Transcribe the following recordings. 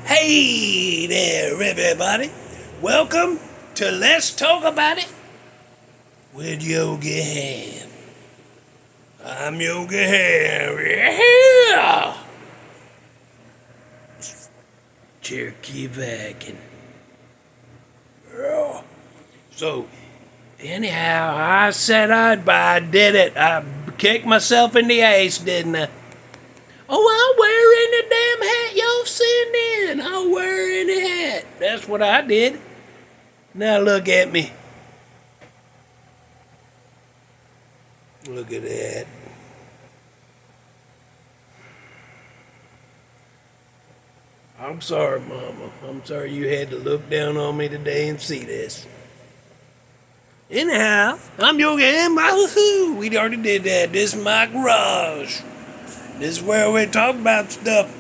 Hey there, everybody. Welcome to Let's Talk About It with Yogi Hamm. I'm Yogi Hamm. Yeah! Cherokee Vacan. Yeah. So, anyhow, I said I did it. I kicked myself in the ass, didn't I? Oh, I'm wearing the damn hat y'all sent in. I'm wearing the hat. That's what I did. Now look at me. Look at that. I'm sorry, Mama. I'm sorry you had to look down on me today and see this. Anyhow, I'm Yogi Hamm. We already did that. This is my garage. This is where we talk about stuff.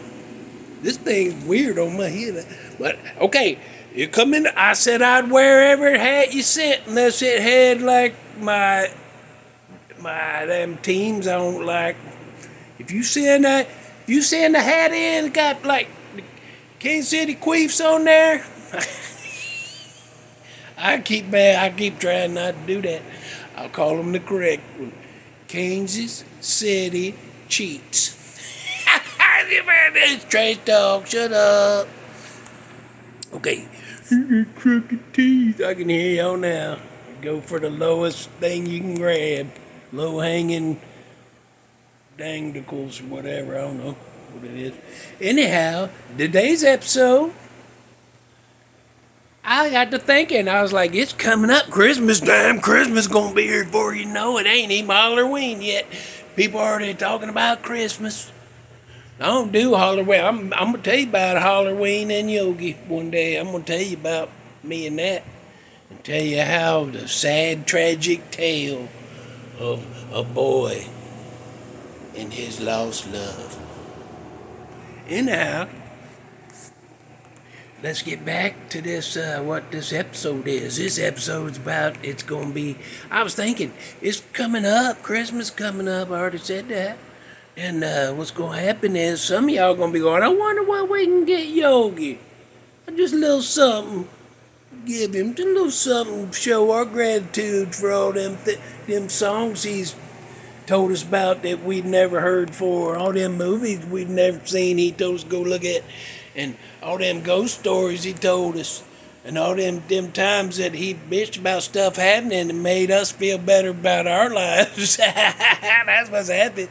This thing's weird on my head. But, okay, you come in. I said I'd wear every hat you sent unless it had, like, my them teams I don't like. If you send a hat in, it got, like, Kansas City Queefs on there. I keep trying not to do that. I'll call them the correct one. Kansas City Cheats. It's trash talk. Shut up. Okay. Crooked teeth. I can hear y'all now. Go for the lowest thing you can grab. Low hanging danglicles, whatever. I don't know what it is. Anyhow, today's episode, I got to thinking. I was like, it's coming up. Christmas time. Christmas gonna be here before you know it. Ain't even Halloween yet. People already talking about Christmas. I don't do Halloween. I'm gonna tell you about Halloween and Yogi one day. I'm gonna tell you about me and that, and tell you how the sad, tragic tale of a boy and his lost love. Anyhow, let's get back to this. What this episode is. This episode's about. It's gonna be. I was thinking it's coming up. Christmas coming up. I already said that. And what's going to happen is some of y'all going to be going, I wonder what we can get Yogi. Just a little something. Give him just a little something. Show our gratitude for all them songs he's told us about that we'd never heard before. All them movies we'd never seen he told us to go look at. And all them ghost stories he told us. And all them times that he bitched about stuff happening and made us feel better about our lives. That's what's happened.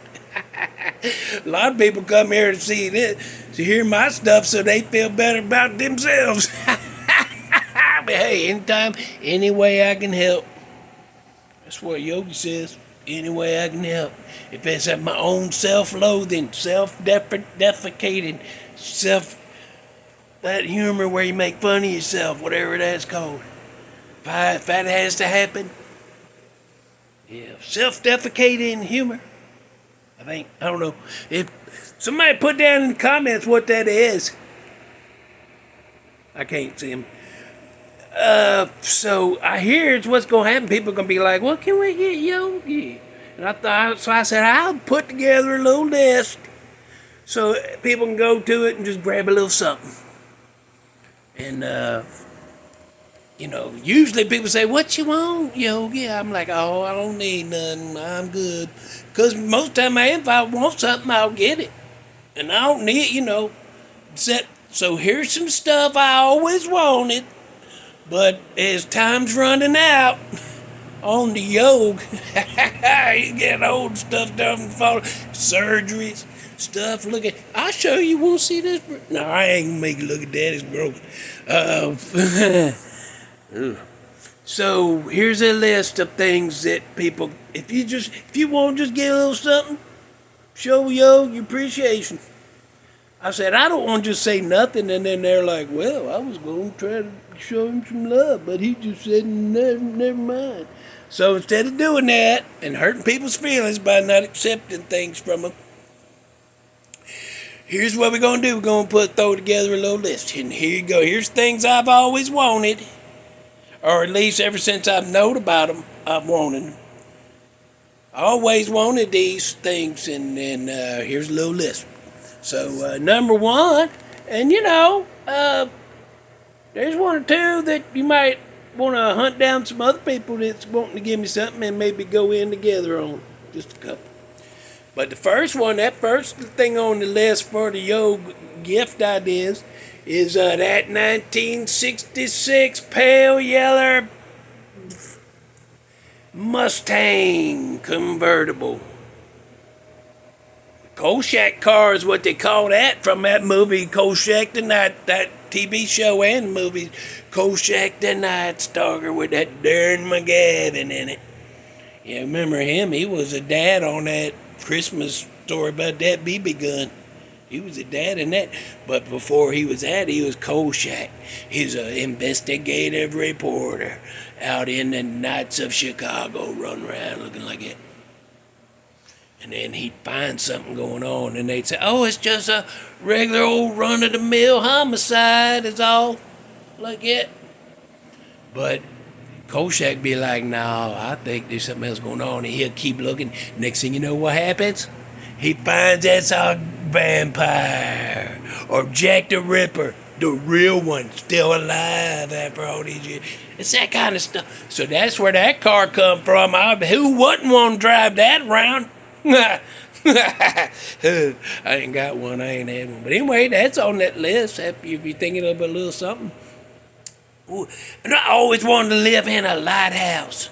A lot of people come here to see this, to hear my stuff so they feel better about themselves. But hey, anytime, any way I can help. That's what Yogi says. Any way I can help. If it's at my own self-loathing, self-defecating, that humor where you make fun of yourself, whatever that's called. If that has to happen, yeah, self-defecating humor. I don't know. If somebody put down in the comments what that is. I can't see them. So I hear it's what's going to happen. People are going to be like, what can we get Yogi? And I said, I'll put together a little list so people can go to it and just grab a little something. And, usually people say, what you want, Yogi? I'm like, oh, I don't need nothing. I'm good. Because most of the time, if I want something, I'll get it. And I don't need, So here's some stuff I always wanted. But as time's running out on the yoke, you get old stuff done, surgeries, stuff. Look at, I'll show you. We'll see this. No, I ain't gonna make you look at that. It's gross. So here's a list of things that people, if you want to just get a little something, show your appreciation. I said, I don't want to just say nothing, and then they're like, well, I was going to try to show him some love, but he just said, never mind. So instead of doing that and hurting people's feelings by not accepting things from them, here's what we're going to do. We're going to throw together a little list. And here you go. Here's things I've always wanted. Or at least ever since I've known about them, I've wanted them. I always wanted these things, and here's a little list. So, number one, and Uh, there's one or two that you might want to hunt down some other people that's wanting to give me something and maybe go in together on. Just a couple. But the first one, that first thing on the list for the gift ideas is that 1966 pale yellow Mustang convertible. Kolchak car is what they call that from that movie Kolchak the Night, that TV show and movie Kolchak the Night Stalker with that Darren McGavin in it. Yeah, remember him? He was a dad on that Christmas story about that BB gun. He was a dad in that. But before he was that, he was Kolchak. He's an investigative reporter out in the nights of Chicago, running around looking like it. And then he'd find something going on, and they'd say, oh, it's just a regular old run-of-the-mill homicide, is all, like it. But Kolchak be like, no, I think there's something else going on, and he'll keep looking. Next thing you know, what happens? He finds that's a vampire, or Jack the Ripper, the real one, still alive after all these years. It's that kind of stuff. So that's where that car come from. Who wouldn't want to drive that around? I ain't got one. I ain't had one. But anyway, that's on that list. If you're thinking of a little something. Ooh, and I always wanted to live in a lighthouse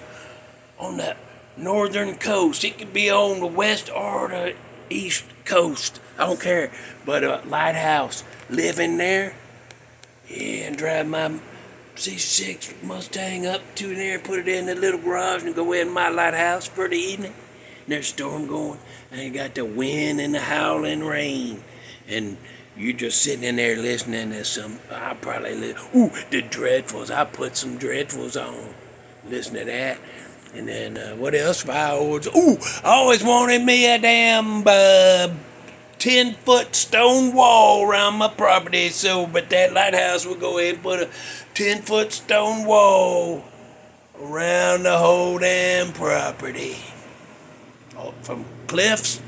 on the northern coast. It could be on the west or the east coast. I don't care. But a lighthouse. Live in there. Yeah, and drive my C6 Mustang up to there, put it in the little garage, and go in my lighthouse for the evening. There's a storm going, and you got the wind and the howling rain, and you're just sitting in there listening to some, I probably the Dreadfuls. I put some Dreadfuls on, listen to that, and then what else? Fireworks. I always wanted me a damn 10-foot stone wall around my property, but that lighthouse would go ahead and put a 10-foot stone wall around the whole damn property. From cliffs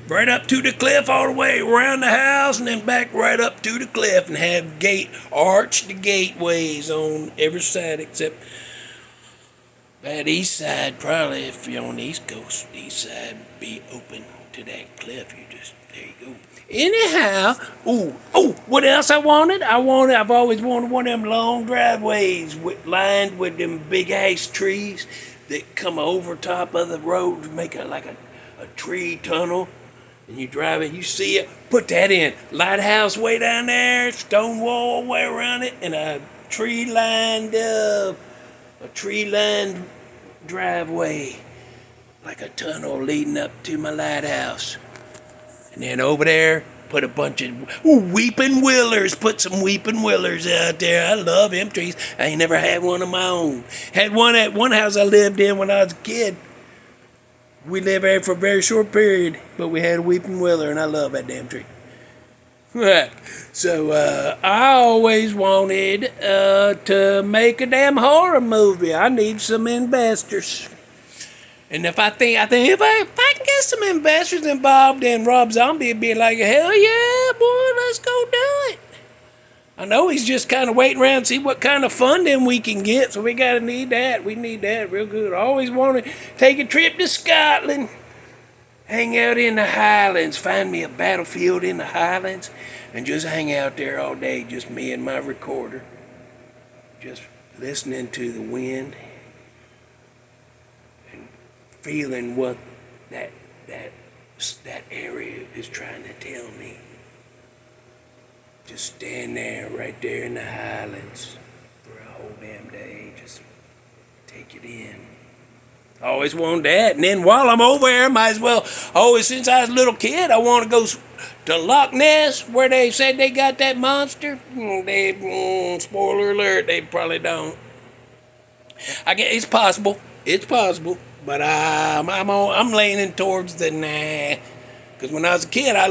right up to the cliff, all the way around the house, and then back right up to the cliff, and have arch the gateways on every side except that east side. Probably if you're on the east coast, the east side be open to that cliff. There you go. Anyhow, what else I've always wanted one of them long driveways lined with them big ass trees that come over top of the road to make a tree tunnel, and you drive it, you see it, put that in. Lighthouse way down there, stone wall way around it, and a tree-lined driveway, like a tunnel leading up to my lighthouse. And then over there, put a bunch of weeping willers. Put some weeping willers out there. I love them trees. I ain't never had one of my own. Had one at one house I lived in when I was a kid. We lived there for a very short period, but we had a weeping willer, and I love that damn tree. So I always wanted to make a damn horror movie. I need some investors. And if I can get some investors involved, then Rob Zombie would be like, hell yeah, boy, let's go do it. I know he's just kind of waiting around to see what kind of funding we can get, so we need that. We need that real good. I always want to take a trip to Scotland, hang out in the Highlands, find me a battlefield in the Highlands, and just hang out there all day, just me and my recorder, just listening to the wind, feeling what that area is trying to tell me. Just stand there, right there in the Highlands for a whole damn day. Just take it in. I always wanted that. And then while I'm over there, might as well, since I was a little kid, I want to go to Loch Ness, where they said they got that monster. Spoiler alert, they probably don't. I guess it's possible. It's possible. But I'm leaning towards the nah. Because when I was a kid, I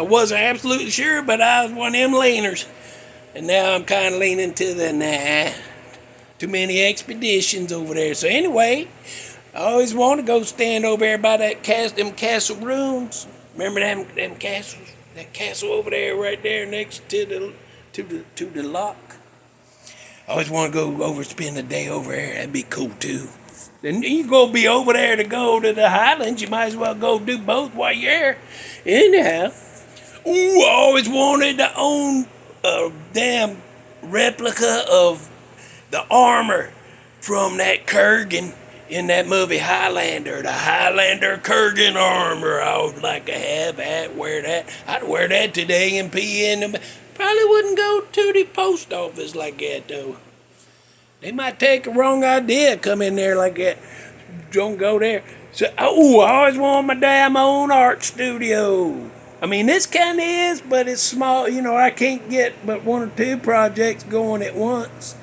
wasn't absolutely sure, but I was one of them leaners. And now I'm kind of leaning to the nah. Too many expeditions over there. So anyway, I always want to go stand over there by them castle ruins. Remember them castles? That castle over there, right there next to the to the lock. I always want to go over, spend the day over there. That'd be cool too. Then you go be over there to go to the Highlands. You might as well go do both while you're here. Anyhow, ooh, I always wanted to own a damn replica of the armor from that Kurgan in that movie Highlander. The Highlander Kurgan armor. I would like to have that. Wear that. I'd wear that to the A&P and probably wouldn't go to the post office like that though. They might take a wrong idea, come in there like that. Don't go there. So, oh, I always wanted my damn own art studio. I mean, this kind of is, but it's small. You know, I can't get but 1 or 2 projects going at once.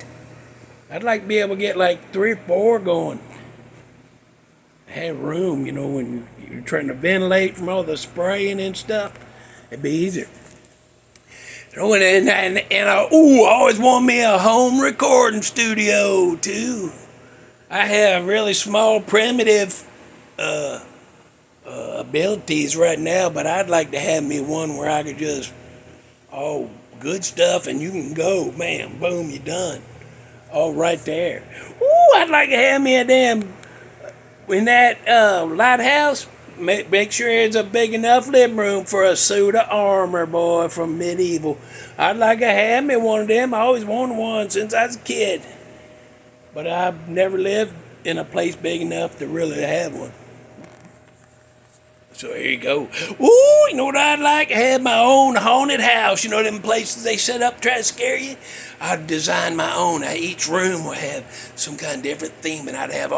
I'd like to be able to get like 3 or 4 going. Have room, you know, when you're trying to ventilate from all the spraying and stuff. It'd be easier. Oh, and I always want me a home recording studio too. I have really small, primitive abilities right now, but I'd like to have me one where I could just, good stuff, and you can go, bam, boom, you're done. All right there. Ooh, I'd like to have me a damn, in that lighthouse, make sure it's a big enough living room for a suit of armor, boy, from medieval. I'd like to have me one of them. I always wanted one since I was a kid. But I've never lived in a place big enough to really have one. So here you go. Ooh, you know what I'd like? I have my own haunted house. You know them places they set up to try to scare you? I'd design my own. Each room would have some kind of different theme, and I'd have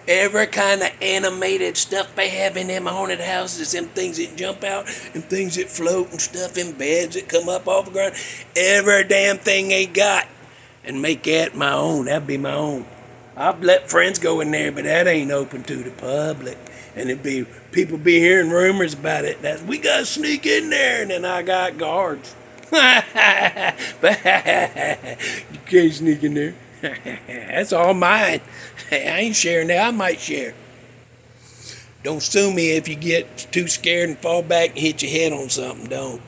every kind of animated stuff they have in them haunted houses. Them things that jump out, and things that float and stuff in beds that come up off the ground. Every damn thing they got. And make that my own. That'd be my own. I've let friends go in there, but that ain't open to the public. And it'd be people be hearing rumors about it. We gotta sneak in there, and then I got guards. You can't sneak in there. That's all mine. I ain't sharing that. I might share. Don't sue me if you get too scared and fall back and hit your head on something. Don't.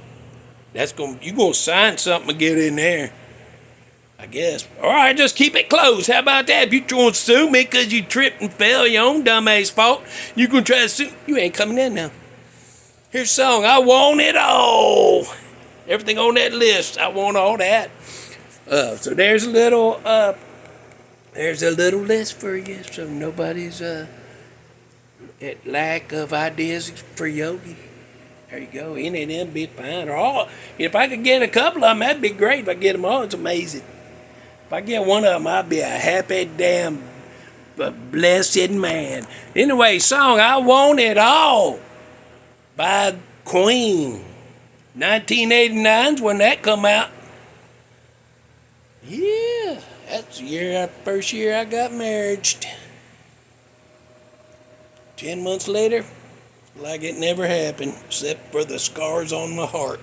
You gonna sign something to get in there. I guess. All right, just keep it closed. How about that? If you trying to sue me because you tripped and fell, your own dumbass fault, you gonna try to sue? You ain't coming in now. Here's a song. I want it all. Everything on that list. I want all that. So there's a little list for you. So nobody's at lack of ideas for Yogi. There you go. Any of them be fine. Or all. If I could get a couple of them, that'd be great. If I get them all, it's amazing. If I get one of them, I'll be a happy damn blessed man. Anyway, song I Want It All by Queen. 1989's when that come out. Yeah, that's the first year I got married. 10 months later, like it never happened, except for the scars on my heart.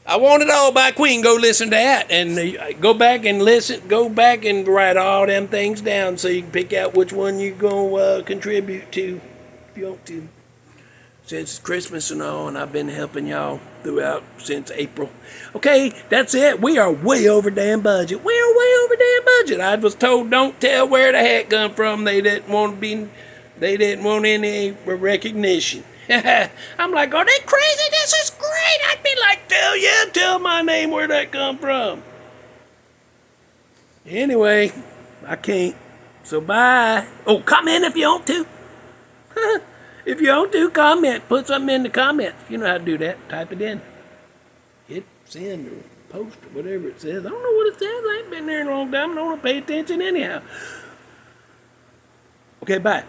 I Want It All by Queen. Go listen to that. And go back and listen. Go back and write all them things down so you can pick out which one you're going to contribute to if you want to. Since Christmas and all, and I've been helping y'all throughout since April. Okay, that's it. We are way over damn budget. We are way over damn budget. I was told don't tell where the hat come from. They didn't want any recognition. I'm like, are they crazy? This is great. I'd be like, tell my name where that come from. Anyway, I can't. So bye. Oh, comment if you want to. If you want to, comment. Put something in the comments. You know how to do that. Type it in. Hit send or post or whatever it says. I don't know what it says. I ain't been there in a long time. I don't want to pay attention anyhow. Okay, bye.